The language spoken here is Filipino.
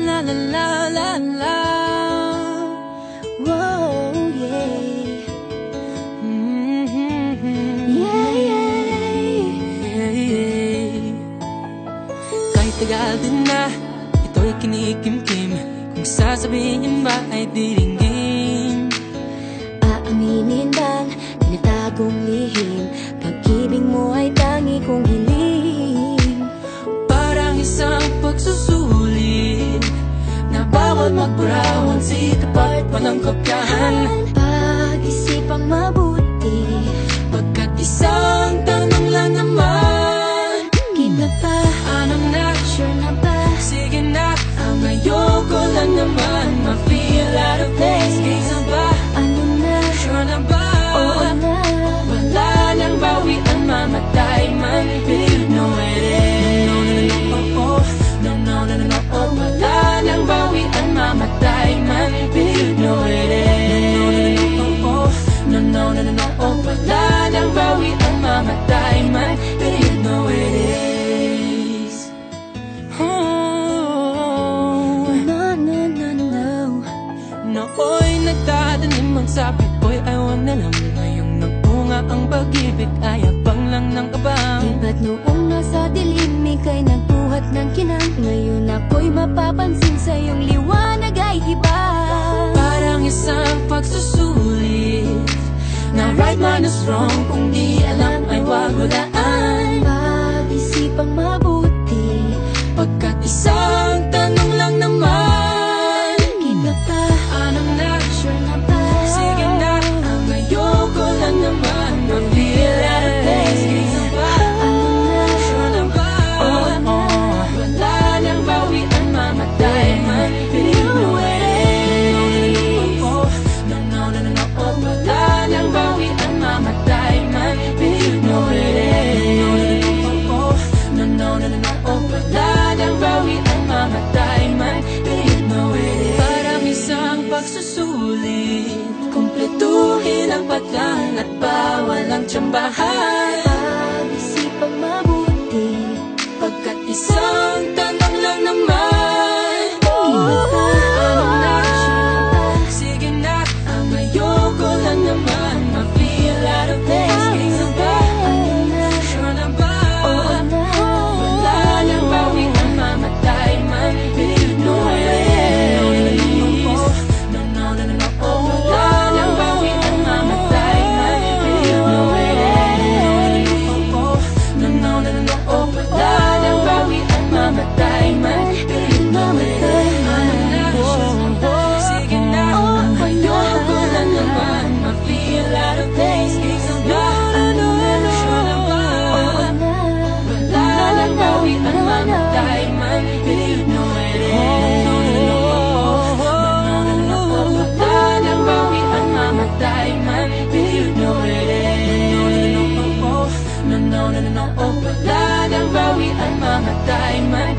la la la la la. Whoa, yeah. Yeah, yeah. Kahit tagal din na ito'y kinikimkim, kung sasabihin ba ay diringgin. Aaminin bang tinatagong lihim, pag-ibig mo ay tangi kong hiling. Parang isang pagsusulit na bawal magburawan, sikap at walang kopyahan. Pag-isipang mabuti, Pagkat isang tanong lang naman, kita pa, anong na? sure na ba? Sige na, ang ayoko lang naman ma-feel out of place. Kaysa ba? Ano na? Sure na ba? Oo na. Wala nang bawian, mamatay man, but you know it is. No, no, no, no, oh, no, no, no, no, no, oh. Wala nang bawian, mamatay man, but you know it is. No, no, no, no, no, oh. Wala nang bawian, mamatay man, but you know it is. Oh, No, no, no, no. nooy nagtatanim ang sabi ko'y ayaw na lang. Ngayong nagbunga ang pag-ibig ay abang lang ng abang. Di ba't noong nasa dilim ika'y nagbuhat ng kinang, ngayon ako'y mapapansin sa iyong liwanag ay iba. Parang isang pagsusulit na right man is wrong, kung di alam ay wag hulaan. Pag-isipang mabuti, Pagkat isang tanong lang naman, kita pa, anong na? sure na ba? Sige na, ang ayoko lang naman ma-feel out of place. Kaysa ba? Ano na? Sure na ba? Oo na. Wala nang bawian, mamatay man, but you know it is. No, no, no, no, no, oh. Wala nang bawian, mamatay man, but you know it is. No, no, no, no, no, oh. Wala nang bawian, mamatay man, but you know it is. Parang isang pagsusulit, kumpletuhin ang pagkaan at bawal ang tsambahan. Pag-isipang mabuti, Pagkat isang tanong lang naman, kita pa, anong na? sure na ba? Sige na, ang ayoko lang naman ma-feel out of place. Kaysa ba? Ano na? Sure na ba? Oo na. Wala nang bawian, mamatay man, but you know it is. No, no, no, no, no, oh. Wala nang bawian, mamatay man, but you know it is. No, no, no, no, no, oh. Wala nang bawian, mamatay man, but you know it is. Sige na, ang ayoko lang naman ma-feel out of place. Kaysa ba? Sure na ba? Oo na. Wala nang bawian, mamatay man, but you know it is. Wala nang bawian, mamatay man, but you know it is. No, no, no, no, oh. Wala nang bawian, mamatay man,